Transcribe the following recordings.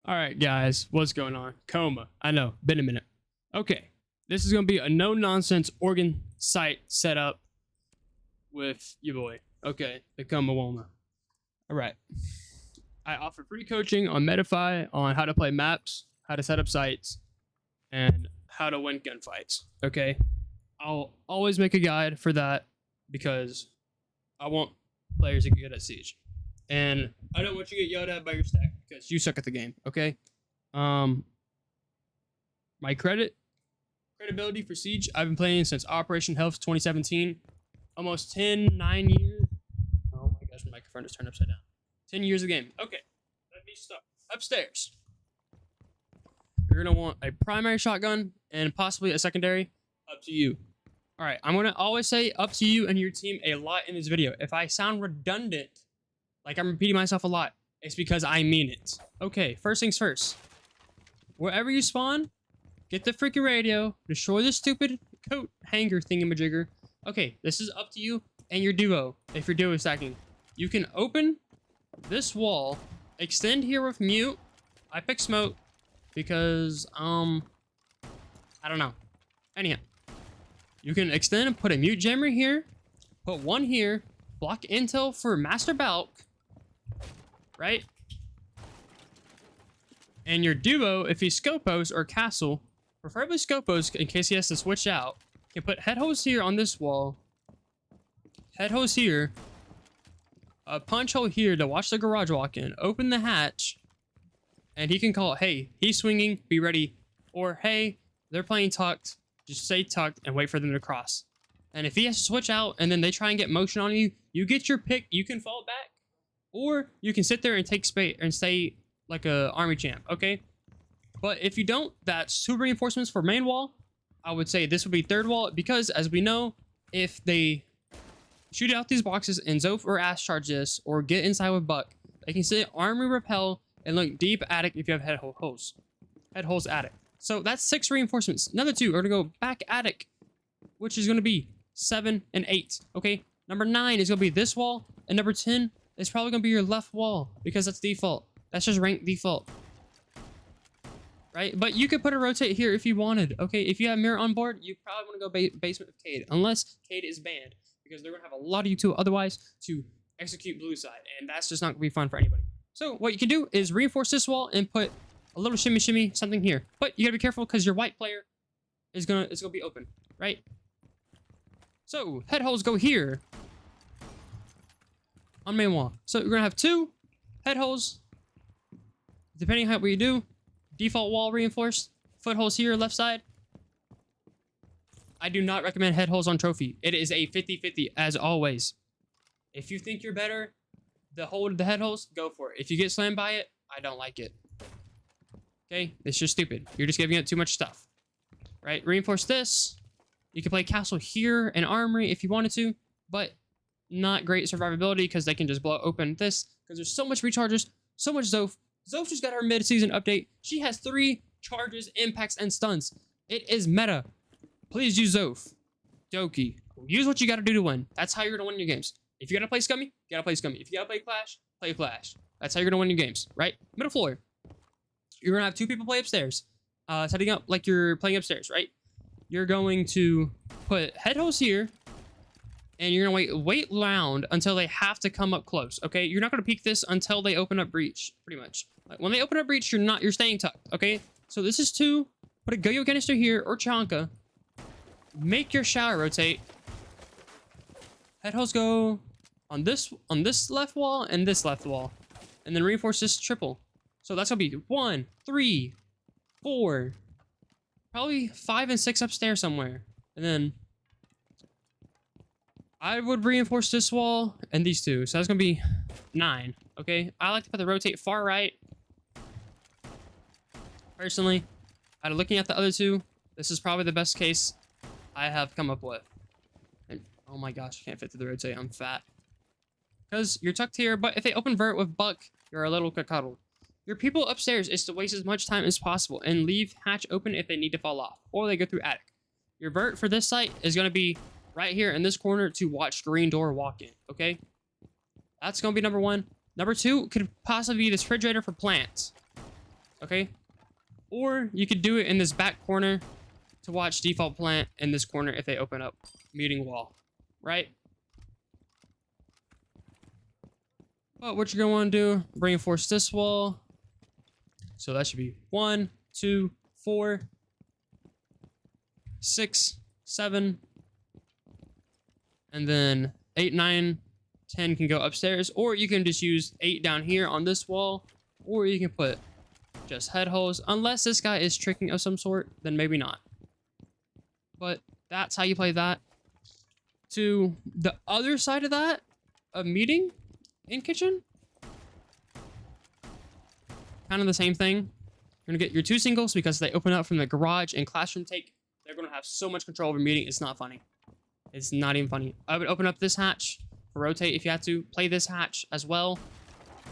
All right, guys, what's going on? Coma. I know, been a minute. Okay, this is gonna be a no-nonsense organ site setup with your boy. Okay, the Coma Woma. All right. I offer free coaching on Medify on how to play maps, how to set up sites, and how to win gunfights. Okay, I'll always make a guide for that because I want players to get good at Siege, and I don't want you to get yelled at by your stack because you suck at the game. Okay. My credibility for Siege, I've been playing since Operation Health 2017, almost 9 years. Oh my gosh, my microphone just turned upside down. 10 years of game. Okay, let me start. Upstairs, you're gonna want a primary shotgun and possibly a secondary. Up to you. All right, I'm gonna always say up to you and your team a lot in this video. If I sound redundant, like I'm repeating myself a lot, it's because I mean it. Okay, first things first. Wherever you spawn, get the freaking radio, destroy the stupid coat hanger thingamajigger. Okay, this is up to you and your duo. If you're duo stacking, you can open this wall, extend here with mute. I pick smoke because I don't know. Anyhow, you can extend and put a mute jammer here, put one here, block intel for master bulk, right? And your duo, if he's scopos or castle, preferably scopos in case he has to switch out, can put head holes here on this wall, head holes here, a punch hole here to watch the garage walk in, open the hatch, and he can call, hey, he's swinging, be ready, or hey, they're playing tucked, just say tucked and wait for them to cross. And if he has to switch out and then they try and get motion on you, you get your pick, you can fall back, or you can sit there and take space and stay like a army champ, okay? But if you don't, that's 2 reinforcements for main wall. I would say this would be third wall because, as we know, if they shoot out these boxes and Zoph or Ash charge this or get inside with Buck, they can sit armory repel and look deep attic if you have head holes. Head holes attic. So that's 6 reinforcements. Another 2 are going to go back attic, which is going to be 7 and 8, okay? Number 9 is going to be this wall, and number 10 is probably going to be your left wall because that's default. That's just rank default. Right? But you could put a rotate here if you wanted. Okay, if you have mirror on board, you probably want to go basement with Cade. Unless Cade is banned. Because they're going to have a lot of util otherwise to execute blue side. And that's just not going to be fun for anybody. So what you can do is reinforce this wall and put a little shimmy shimmy something here. But you got to be careful because your white player is going to be open. Right? So head holes go here. On main wall. So you're going to have 2 head holes. Depending on what you do. Default wall reinforced. Footholes here, left side. I do not recommend head holes on trophy. It is a 50-50 as always. If you think you're better, the head holes, go for it. If you get slammed by it, I don't like it. Okay? It's just stupid. You're just giving it too much stuff. Right? Reinforce this. You can play castle here and armory if you wanted to, but not great survivability because they can just blow open this because there's so much recharges, so much Zoph. Zoph just got her mid-season update. She has 3 charges, impacts, and stuns. It is meta. Please use Zoph. Doki. Use what you gotta do to win. That's how you're gonna win your games. If you gotta play Scummy, you gotta play Scummy. If you gotta play Clash, play Clash. That's how you're gonna win your games, right? Middle floor. You're gonna have 2 people play upstairs. Setting up like you're playing upstairs, right? You're going to put head holes here. And you're gonna wait round until they have to come up close, okay? You're not gonna peek this until they open up breach, pretty much. Like when they open up breach, you're staying tucked, okay? So this is 2. Put a Goyo canister here or Chanka. Make your shower rotate. Head holes go on this left wall and this left wall, and then reinforce this triple. So that's gonna be 1, 3, 4, probably 5 and 6 upstairs somewhere, and then I would reinforce this wall and these 2. So that's going to be 9. Okay. I like to put the rotate far right. Personally, out of looking at the other 2, this is probably the best case I have come up with. And oh my gosh, I can't fit through the rotate. I'm fat. Because you're tucked here, but if they open vert with Buck, you're a little cuddled. Your people upstairs is to waste as much time as possible and leave hatch open if they need to fall off. Or they go through attic. Your vert for this site is going to be right here in this corner to watch green door walk in, okay? That's going to be number 1. Number 2 could possibly be this refrigerator for plants. Okay? Or you could do it in this back corner to watch default plant in this corner if they open up muting wall, right? But what you're going to want to do, reinforce this wall. So that should be 1, 2, 4, 6, 7, and then 8, 9, 10 can go upstairs, or you can just use 8 down here on this wall, or you can put just head holes. Unless this guy is tricking of some sort, then maybe not. But that's how you play that. To the other side of that, a meeting in kitchen. Kind of the same thing. You're going to get your 2 singles because they open up from the garage and classroom take. They're going to have so much control over meeting. It's not funny. It's not even funny. I would open up this hatch for rotate if you had to. Play this hatch as well.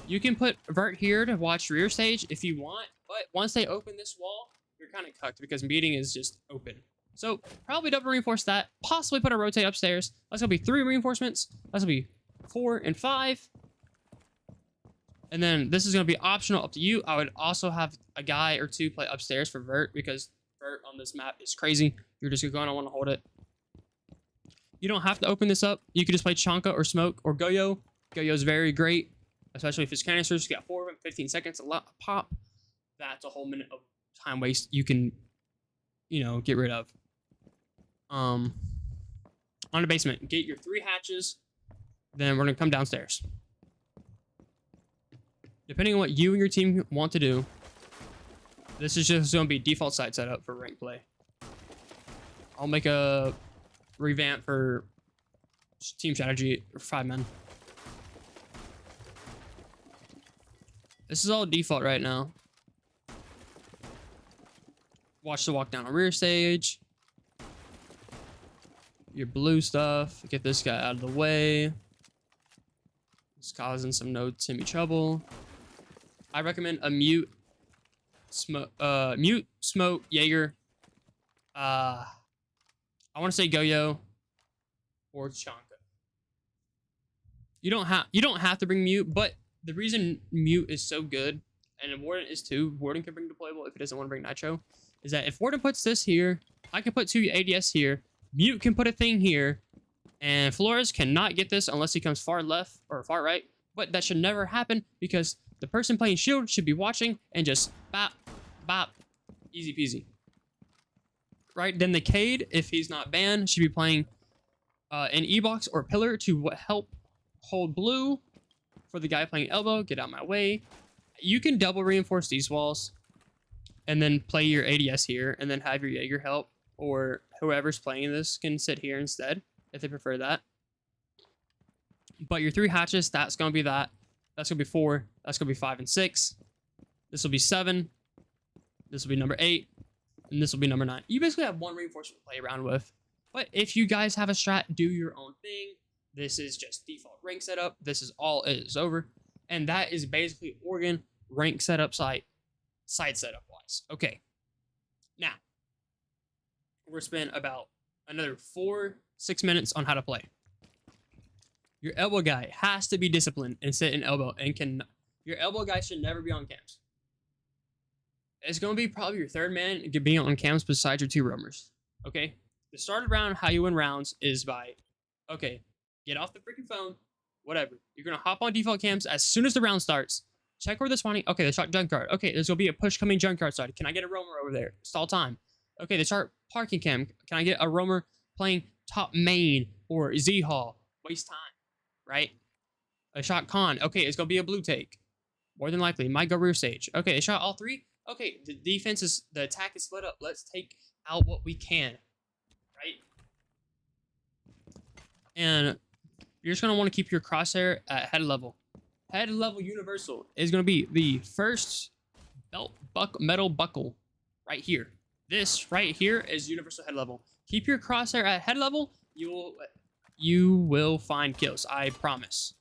You can put vert here to watch rear stage if you want. But once they open this wall, you're kind of cucked because meeting is just open. So probably double reinforce that. Possibly put a rotate upstairs. That's going to be 3 reinforcements. That's going to be 4 and 5. And then this is going to be optional up to you. I would also have a guy or 2 play upstairs for vert because vert on this map is crazy. You're just going to want to hold it. You don't have to open this up. You can just play Chonka or Smoke or Goyo. Goyo is very great, especially if it's canisters. You got 4 of them, 15 seconds, a lot pop. That's a whole minute of time waste you can, get rid of. On the basement, get your 3 hatches. Then we're going to come downstairs. Depending on what you and your team want to do, this is just going to be default site setup for rank play. I'll make a revamp for team strategy for 5 men. This is all default right now. Watch the walk down on rear stage. Your blue stuff. Get this guy out of the way. It's causing some no Timmy trouble. I recommend a mute, smoke, Jaeger. I want to say Goyo or Chonka. You don't have to bring mute, but the reason mute is so good, and Warden is too. Warden can bring deployable if he doesn't want to bring nitro. Is that if Warden puts this here, I can put 2 ADS here. Mute can put a thing here, and Flores cannot get this unless he comes far left or far right. But that should never happen because the person playing shield should be watching and just bop, bop, easy peasy. Right? Then the Cade, if he's not banned, should be playing an E-box or pillar to help hold blue for the guy playing elbow. Get out my way. You can double reinforce these walls and then play your ADS here and then have your Jaeger help, or whoever's playing this can sit here instead if they prefer that. But your 3 hatches, that's going to be that. That's going to be 4. That's going to be 5 and 6. This will be 7. This will be number 8. And this will be number 9. You basically have 1 reinforcement to play around with. But if you guys have a strat, do your own thing. This is just default rank setup. This is all it is over. And that is basically Oregon rank setup site setup wise. Okay. Now, we're spend about another 4-6 minutes on how to play. Your elbow guy has to be disciplined and sit in elbow and your elbow guy should never be on cams. It's going to be probably your 3rd man being on cams besides your 2 roamers. Okay? The start of round, how you win rounds is by, okay, get off the freaking phone, whatever. You're going to hop on default cams as soon as the round starts. Check where they're spawning. Okay, they shot junkyard. Okay, there's going to be a push coming junkyard side. Can I get a roamer over there? Stall time. Okay, they start parking cam. Can I get a roamer playing top main or Z-Hall? Waste time. Right? A shot con. Okay, it's going to be a blue take. More than likely. Might go rear stage. Okay, they shot all 3. Okay, the attack is split up. Let's take out what we can. Right? And you're just going to want to keep your crosshair at head level. Head level universal is going to be the first metal buckle right here. This right here is universal head level. Keep your crosshair at head level. You will find kills. I promise.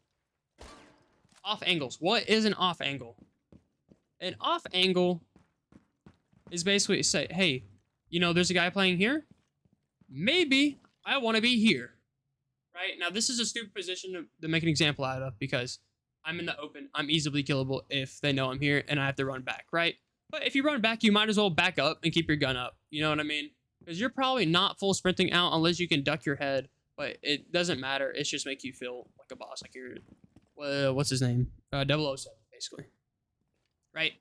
Off angles. What is an off angle? An off angle is basically say, hey, there's a guy playing here. Maybe I want to be here. Right? Now, this is a stupid position to make an example out of because I'm in the open. I'm easily killable if they know I'm here and I have to run back, right? But if you run back, you might as well back up and keep your gun up. You know what I mean? Because you're probably not full sprinting out unless you can duck your head. But it doesn't matter. It's just make you feel like a boss. Like you're, what's his name? 007, basically. Right?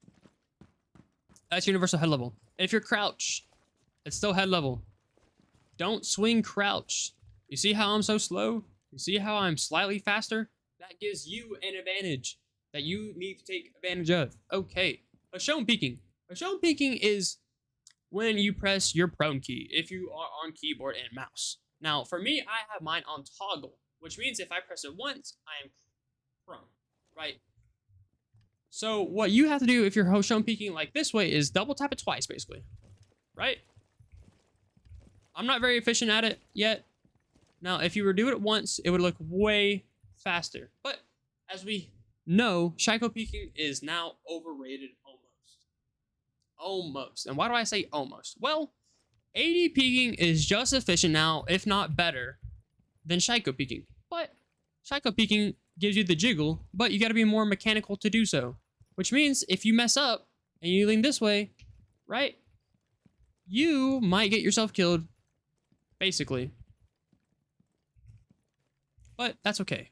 That's universal head level. If you're crouched, it's still head level. Don't swing crouch. You see how I'm so slow? You see how I'm slightly faster? That gives you an advantage that you need to take advantage of. Okay. A shown peeking. A shown peeking is when you press your prone key if you are on keyboard and mouse. Now, for me, I have mine on toggle, which means if I press it once, I am prone, right? So what you have to do if you're shown peeking like this way is double tap it twice, basically, right? I'm not very efficient at it yet. Now, if you were to do it once, it would look way faster. But as we know, Shaiko peeking is now overrated almost. And why do I say almost? Well, AD peeking is just efficient now, if not better, than Shaiko peeking. But Shaiko peeking gives you the jiggle, but you got to be more mechanical to do so. Which means if you mess up and you lean this way, right, you might get yourself killed, basically. But that's okay.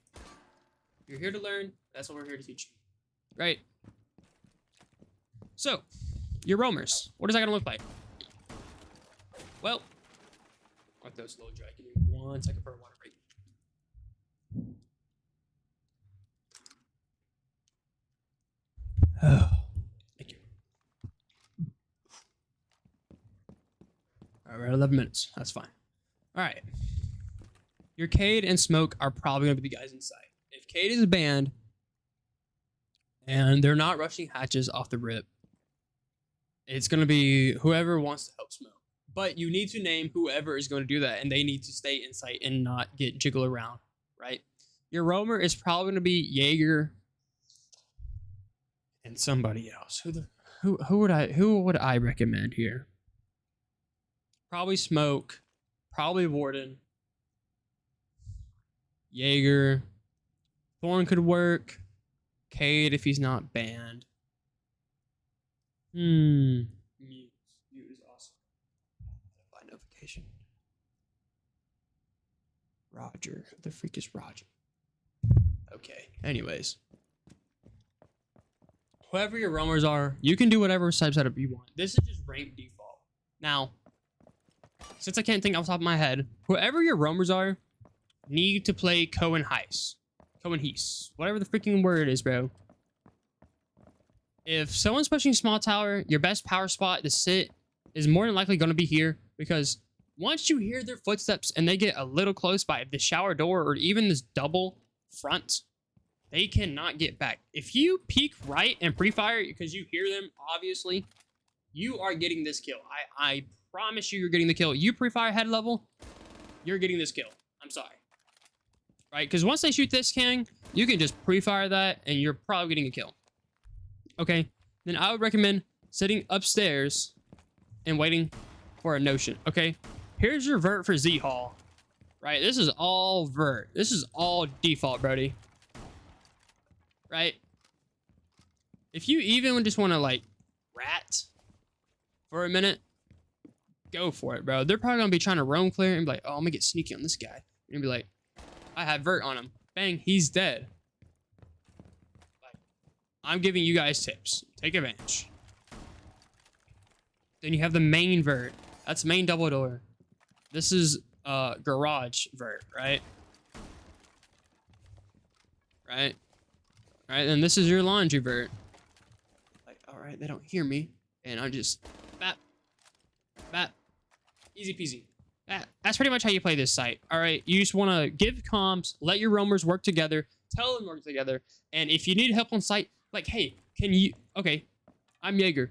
You're here to learn. That's what we're here to teach you. Right? So, your roamers. What is that going to look like? Well, let those slow dry. Give me 1 second for a water break. Oh, thank you. All right, we're at 11 minutes. That's fine. All right. Your Cade and Smoke are probably going to be the guys inside. If Cade is banned and they're not rushing hatches off the rip, it's going to be whoever wants to help Smoke. But you need to name whoever is going to do that, and they need to stay in sight and not get jiggle around, right? Your roamer is probably going to be Jaeger and somebody else. Who would I recommend here? Probably Smoke, probably Warden, Jaeger, Thorn could work, Cade if he's not banned. Mute is awesome. By notification. Roger. Who the freak is Roger? Okay. Anyways. Whoever your roamers are, you can do whatever type setup you want. This is just rank default. Now, since I can't think off the top of my head, whoever your roamers are, need to play Cohen Heist. Whatever the freaking word is, bro. If someone's pushing small tower, your best power spot to sit is more than likely going to be here, because once you hear their footsteps and they get a little close by the shower door or even this double front, they cannot get back. If you peek right and pre-fire because you hear them, obviously, you are getting this kill. I promise you're getting the kill. You pre-fire head level, you're getting this kill. I'm sorry. Right? Because once they shoot this king, you can just pre-fire that and you're probably getting a kill. Okay, then I would recommend sitting upstairs and waiting for a notion. Okay, here's your vert for Z Hall. Right, this is all vert. This is all default, Brody. Right? If you even just want to like rat for a minute, go for it, bro. They're probably gonna be trying to roam clear and be like, oh, I'm gonna get sneaky on this guy. And be like, I have vert on him. Bang, he's dead. I'm giving you guys tips. Take advantage. Then you have the main vert. That's main double door. This is garage vert, right? Right? Right, and this is your laundry vert. Like, all right, they don't hear me. And I just, bat, easy peasy. That's pretty much how you play this site. All right, you just want to give comms, let your roamers work together, tell them to work together. And if you need help on site, like, hey, can you, okay, I'm Jaeger.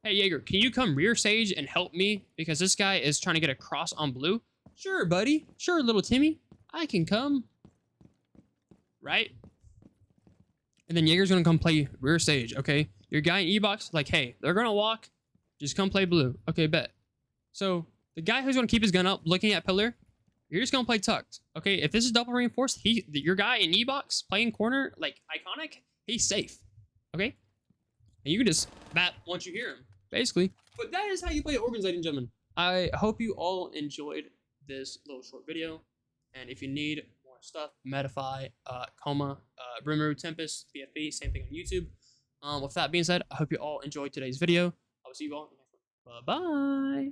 Hey, Jaeger, can you come rear sage and help me? Because this guy is trying to get across on blue. Sure, buddy. Sure, little Timmy. I can come. Right? And then Jaeger's going to come play rear sage, okay? Your guy in E-box, like, hey, they're going to walk. Just come play blue. Okay, bet. So, the guy who's going to keep his gun up, looking at pillar, you're just going to play tucked. Okay, if this is double reinforced, your guy in E-box playing corner, like, iconic, he's safe. Okay? And you can just bat once you hear him. basically. But that is how you play organs, ladies and gentlemen. I hope you all enjoyed this little short video. And if you need more stuff, Medify, Coma, Rimuru, Tempest, BFB, same thing on YouTube. With that being said, I hope you all enjoyed today's video. I will see you all in the next one. Bye-bye.